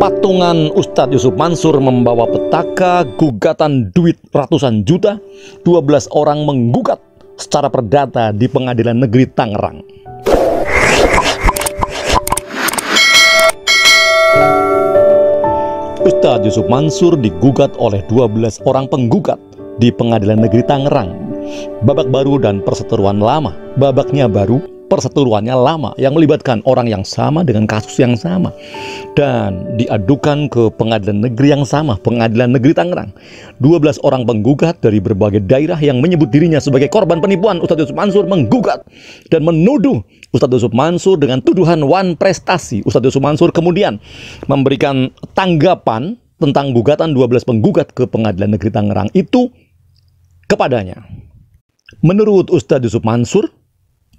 Patungan Ustadz Yusuf Mansur membawa petaka gugatan duit ratusan juta. 12 orang menggugat secara perdata di Pengadilan Negeri Tangerang. Ustadz Yusuf Mansur digugat oleh 12 orang penggugat di Pengadilan Negeri Tangerang. Babak baru dan perseteruan lama. Babaknya baru, perseteruannya lama, yang melibatkan orang yang sama dengan kasus yang sama dan diadukan ke pengadilan negeri yang sama, Pengadilan Negeri Tangerang. 12 orang penggugat dari berbagai daerah yang menyebut dirinya sebagai korban penipuan Ustadz Yusuf Mansur menggugat dan menuduh Ustadz Yusuf Mansur dengan tuduhan wan prestasi. Ustadz Yusuf Mansur kemudian memberikan tanggapan tentang gugatan 12 penggugat ke Pengadilan Negeri Tangerang itu kepadanya. Menurut Ustadz Yusuf Mansur,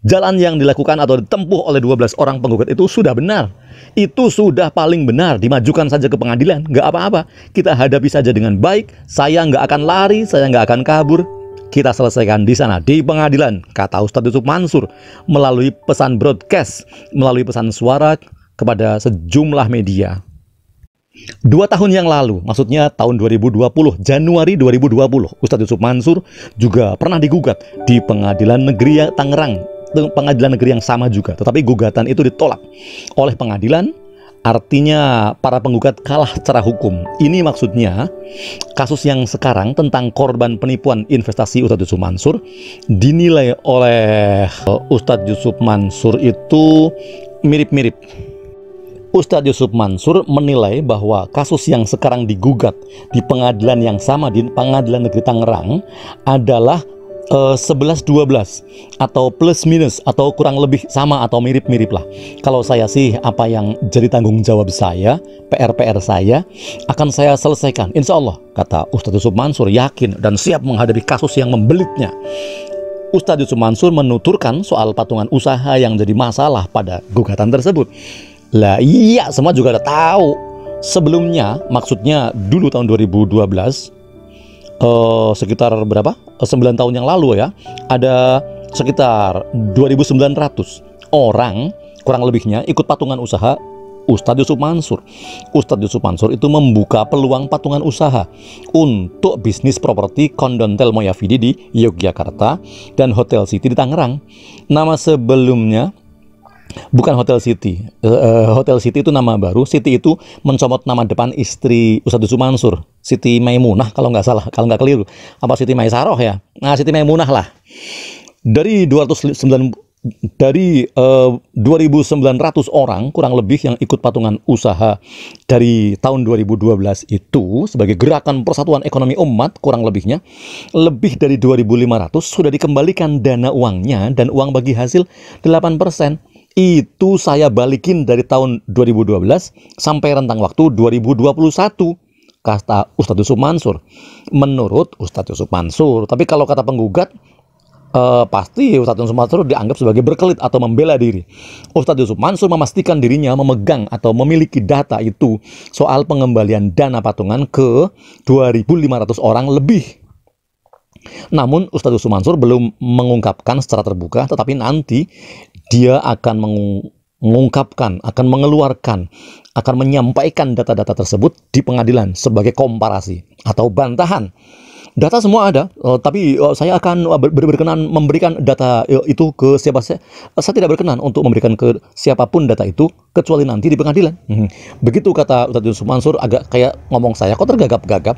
jalan yang dilakukan atau ditempuh oleh 12 orang penggugat itu sudah benar. Itu sudah paling benar. Dimajukan saja ke pengadilan, nggak apa-apa. Kita hadapi saja dengan baik. Saya nggak akan lari, saya nggak akan kabur. Kita selesaikan di sana, di pengadilan, kata Ustadz Yusuf Mansur melalui pesan broadcast, melalui pesan suara kepada sejumlah media. 2 tahun yang lalu, maksudnya tahun 2020, Januari 2020, Ustadz Yusuf Mansur juga pernah digugat di Pengadilan Negeri Tangerang. Pengadilan negeri yang sama juga, tetapi gugatan itu ditolak oleh pengadilan. Artinya para penggugat kalah secara hukum. Ini maksudnya kasus yang sekarang tentang korban penipuan investasi Ustadz Yusuf Mansur dinilai oleh Ustadz Yusuf Mansur itu mirip-mirip. Ustadz Yusuf Mansur menilai bahwa kasus yang sekarang digugat di pengadilan yang sama, di Pengadilan Negeri Tangerang, adalah 11-12 atau plus minus atau kurang lebih sama atau mirip-mirip lah. Kalau saya sih, apa yang jadi tanggung jawab saya, PR saya akan saya selesaikan, insya Allah, kata Ustadz Yusuf Mansur, yakin dan siap menghadapi kasus yang membelitnya. Ustadz Yusuf Mansur menuturkan soal patungan usaha yang jadi masalah pada gugatan tersebut. Lah iya, semua juga udah tahu. Sebelumnya, maksudnya dulu tahun 2012, sekitar berapa? 9 tahun yang lalu ya, ada sekitar 2.900 orang kurang lebihnya ikut patungan usaha Ustadz Yusuf Mansur. Ustadz Yusuf Mansur itu membuka peluang patungan usaha untuk bisnis properti Kondontel Moyavidi di Yogyakarta dan Hotel City di Tangerang. Nama sebelumnya bukan Hotel City. Hotel City itu nama baru. City itu mencomot nama depan istri Ustadz Yusuf Mansur, Siti Maimunah kalau nggak salah, kalau nggak keliru. Apa Siti Maisaroh ya? Nah, Siti Maimunah lah. Dari 2.900 orang kurang lebih yang ikut patungan usaha dari tahun 2012 itu sebagai gerakan persatuan ekonomi umat, kurang lebihnya lebih dari 2.500 sudah dikembalikan dana uangnya, dan uang bagi hasil 8%. Itu saya balikin dari tahun 2012 sampai rentang waktu 2021, kata Ustadz Yusuf Mansur. Menurut Ustadz Yusuf Mansur. Tapi kalau kata penggugat, pasti Ustadz Yusuf Mansur dianggap sebagai berkelit atau membela diri. Ustadz Yusuf Mansur memastikan dirinya memegang atau memiliki data itu soal pengembalian dana patungan ke 2.500 orang lebih. Namun Ustadz Yusuf Mansur belum mengungkapkan secara terbuka, tetapi nanti dia akan mengungkapkan, akan mengeluarkan, akan menyampaikan data-data tersebut di pengadilan sebagai komparasi atau bantahan. Data semua ada, tapi saya akan berkenan memberikan data itu ke siapa saja. Saya tidak berkenan untuk memberikan ke siapapun data itu, kecuali nanti di pengadilan. Begitu kata Ustadz Yusuf Mansur, agak kayak ngomong saya, kok tergagap-gagap.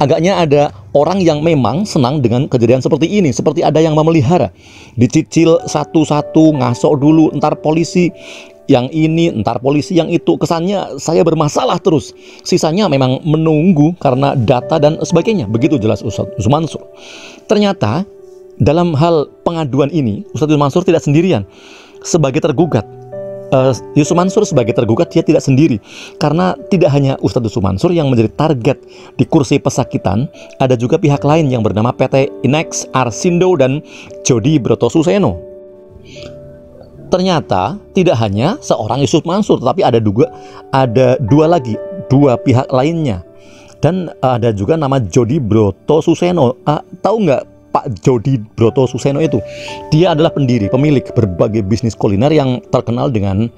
Agaknya ada orang yang memang senang dengan kejadian seperti ini, seperti ada yang memelihara. Dicicil satu-satu, ngasok dulu, entar polisi yang ini, entar polisi yang itu. Kesannya saya bermasalah terus. Sisanya memang menunggu karena data dan sebagainya. Begitu jelas Ustadz Yusuf Mansur. Ternyata dalam hal pengaduan ini, Ustadz Yusuf Mansur tidak sendirian sebagai tergugat. Yusuf Mansur sebagai tergugat, dia tidak sendiri. Karena tidak hanya Ustadz Yusuf Mansur yang menjadi target di kursi pesakitan, ada juga pihak lain yang bernama PT Inex, Arsindo, dan Jody Broto Suseno. Ternyata tidak hanya seorang Yusuf Mansur, tetapi ada dua pihak lainnya. Dan ada juga nama Jody Broto Suseno. Tahu nggak Pak Jody Broto Suseno itu. Dia adalah pendiri, pemilik berbagai bisnis kuliner yang terkenal dengan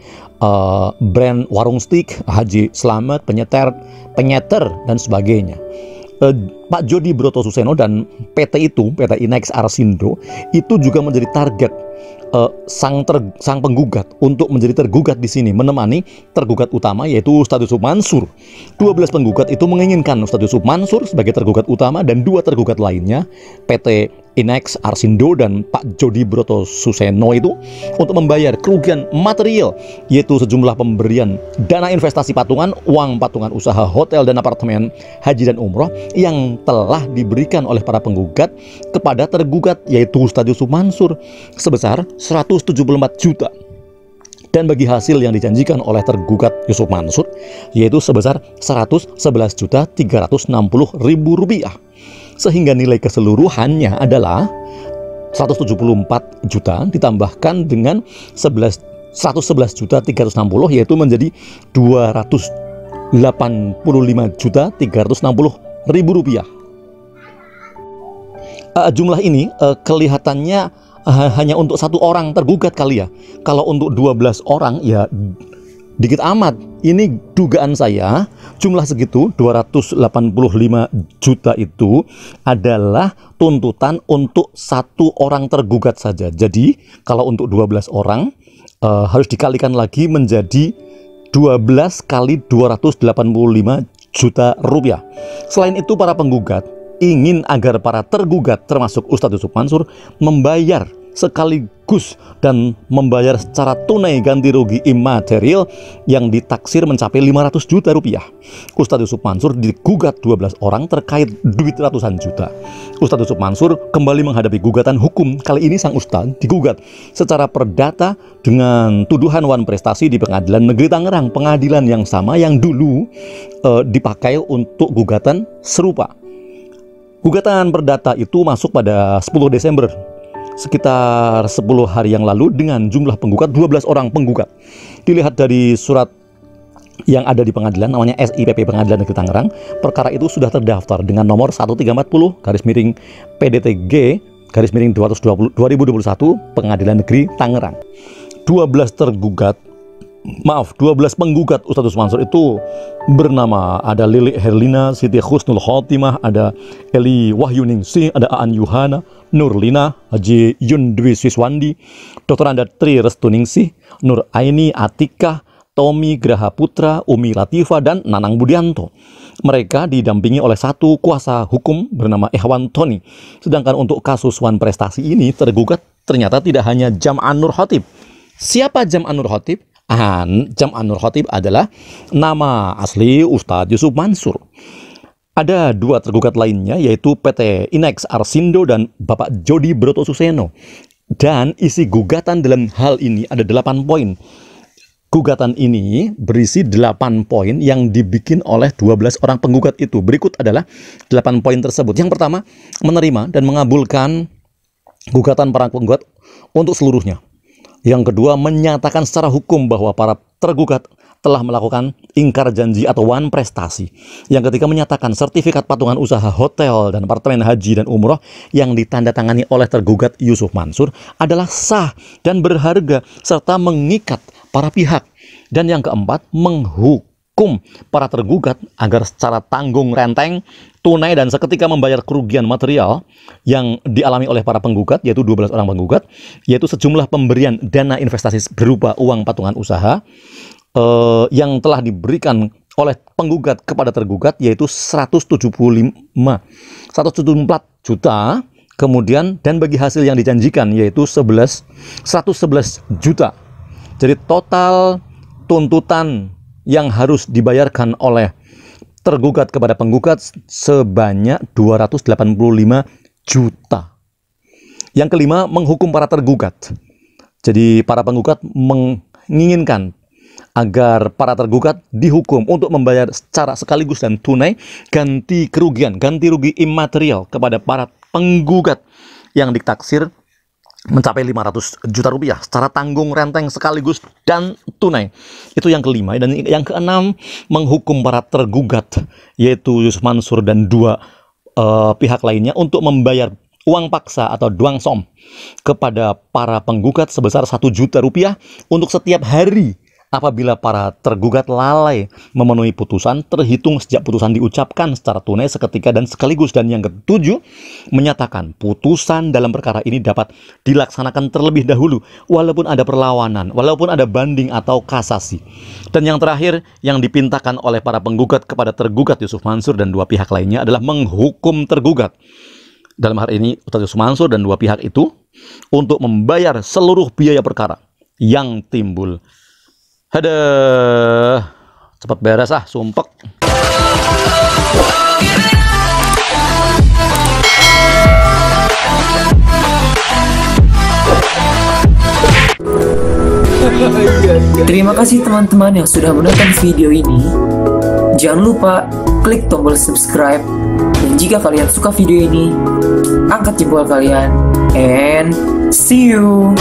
brand warung steak, Haji Slamet, penyeter dan sebagainya. Pak Jody Broto Suseno dan PT itu, PT Inex Arsindo, itu juga menjadi target sang penggugat untuk menjadi tergugat di sini, menemani tergugat utama yaitu Ustadz Yusuf Mansur. 12 penggugat itu menginginkan Ustadz Yusuf Mansur sebagai tergugat utama dan 2 tergugat lainnya, PT Inex Arsindo dan Pak Jody Broto Suseno itu, untuk membayar kerugian material, yaitu sejumlah pemberian dana investasi patungan, uang patungan usaha hotel dan apartemen haji dan umroh yang telah diberikan oleh para penggugat kepada tergugat yaitu Ustadz Yusuf Mansur sebesar 174 juta. Dan bagi hasil yang dijanjikan oleh tergugat Yusuf Mansur yaitu sebesar 111.360.000 rupiah, sehingga nilai keseluruhannya adalah 174 juta ditambahkan dengan 111.360, yaitu menjadi 285.360.000 rupiah. Jumlah ini kelihatannya hanya untuk satu orang tergugat kali ya. Kalau untuk 12 orang ya dikit amat. Ini dugaan saya, jumlah segitu 285 juta itu adalah tuntutan untuk satu orang tergugat saja. Jadi kalau untuk 12 orang harus dikalikan lagi menjadi 12 kali 285 juta rupiah. Selain itu, para penggugat ingin agar para tergugat termasuk Ustadz Yusuf Mansur membayar sekaligus dan membayar secara tunai ganti rugi imaterial yang ditaksir mencapai 500 juta rupiah. Ustadz Yusuf Mansur digugat 12 orang terkait duit ratusan juta. Ustadz Yusuf Mansur kembali menghadapi gugatan hukum. Kali ini sang Ustadz digugat secara perdata dengan tuduhan wan prestasi di Pengadilan Negeri Tangerang, pengadilan yang sama yang dulu dipakai untuk gugatan serupa. Gugatan perdata itu masuk pada 10 Desember, sekitar 10 hari yang lalu, dengan jumlah penggugat 12 orang penggugat. Dilihat dari surat yang ada di pengadilan, namanya SIPP Pengadilan Negeri Tangerang, perkara itu sudah terdaftar dengan nomor 1340-PDTG-PDTG-2021 Pengadilan Negeri Tangerang. 12 penggugat Ustadz Yusuf Mansur itu bernama, ada Lili Herlina, Siti Husnul Khotimah, ada Eli Wahyuningsih, ada Aan Yuhana, Nurlina, Haji Yundwi Siswandi, Dr. Anda Tri Restuningsih, Nur Aini Atika, Tommy Graha Putra, Umi Latifa, dan Nanang Budianto. Mereka didampingi oleh satu kuasa hukum bernama Ehwan Tony. Sedangkan untuk kasus wan prestasi ini, tergugat ternyata tidak hanya Jam'an Nur Khotib. Siapa Jam'an Nur Khotib? Jam'an Nur Khotib adalah nama asli Ustadz Yusuf Mansur. Ada 2 tergugat lainnya, yaitu PT Inex Arsindo dan Bapak Jody Broto Suseno. Dan isi gugatan dalam hal ini ada 8 poin. Gugatan ini berisi 8 poin yang dibikin oleh 12 orang penggugat itu. Berikut adalah 8 poin tersebut. Yang pertama, menerima dan mengabulkan gugatan para penggugat untuk seluruhnya. Yang kedua, menyatakan secara hukum bahwa para tergugat telah melakukan ingkar janji atau wan prestasi. Yang ketiga, menyatakan sertifikat patungan usaha hotel dan apartemen haji dan umroh yang ditandatangani oleh tergugat Yusuf Mansur adalah sah dan berharga serta mengikat para pihak. Dan yang keempat, menghukum para tergugat agar secara tanggung renteng, tunai, dan seketika membayar kerugian material yang dialami oleh para penggugat, yaitu 12 orang penggugat, yaitu sejumlah pemberian dana investasi berupa uang patungan usaha yang telah diberikan oleh penggugat kepada tergugat, yaitu 174 juta. Kemudian, dan bagi hasil yang dijanjikan, yaitu 111 juta. Jadi total tuntutan yang harus dibayarkan oleh tergugat kepada penggugat sebanyak 285 juta. Yang kelima, menghukum para tergugat. Jadi para penggugat menginginkan agar para tergugat dihukum untuk membayar secara sekaligus dan tunai ganti kerugian, ganti rugi imaterial kepada para penggugat yang ditaksir mencapai 500 juta rupiah secara tanggung renteng sekaligus dan tunai. Itu yang kelima. Dan yang keenam, menghukum para tergugat yaitu Yusuf Mansur dan 2 pihak lainnya untuk membayar uang paksa atau duangsom kepada para penggugat sebesar 1 juta rupiah untuk setiap hari apabila para tergugat lalai memenuhi putusan terhitung sejak putusan diucapkan secara tunai seketika dan sekaligus. Dan yang ketujuh, menyatakan putusan dalam perkara ini dapat dilaksanakan terlebih dahulu walaupun ada perlawanan, walaupun ada banding atau kasasi. Dan yang terakhir yang dipintakan oleh para penggugat kepada tergugat Yusuf Mansur dan 2 pihak lainnya adalah menghukum tergugat, dalam hal ini Ustadz Yusuf Mansur dan 2 pihak itu, untuk membayar seluruh biaya perkara yang timbul. Aduh, cepat beres sumpek. Terima kasih teman-teman yang sudah menonton video ini. Jangan lupa klik tombol subscribe. Dan jika kalian suka video ini, angkat jempol kalian. And see you.